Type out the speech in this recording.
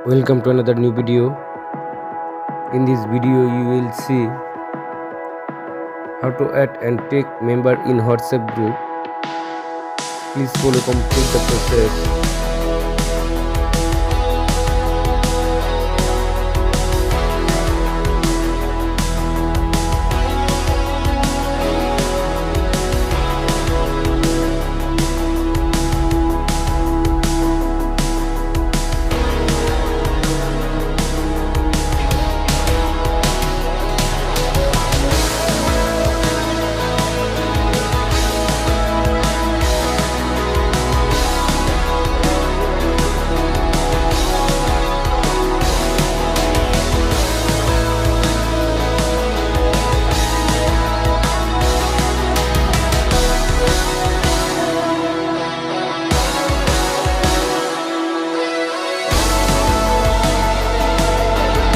Welcome to another new video. In this video you will see how to add and take member in WhatsApp group. Please follow complete the process.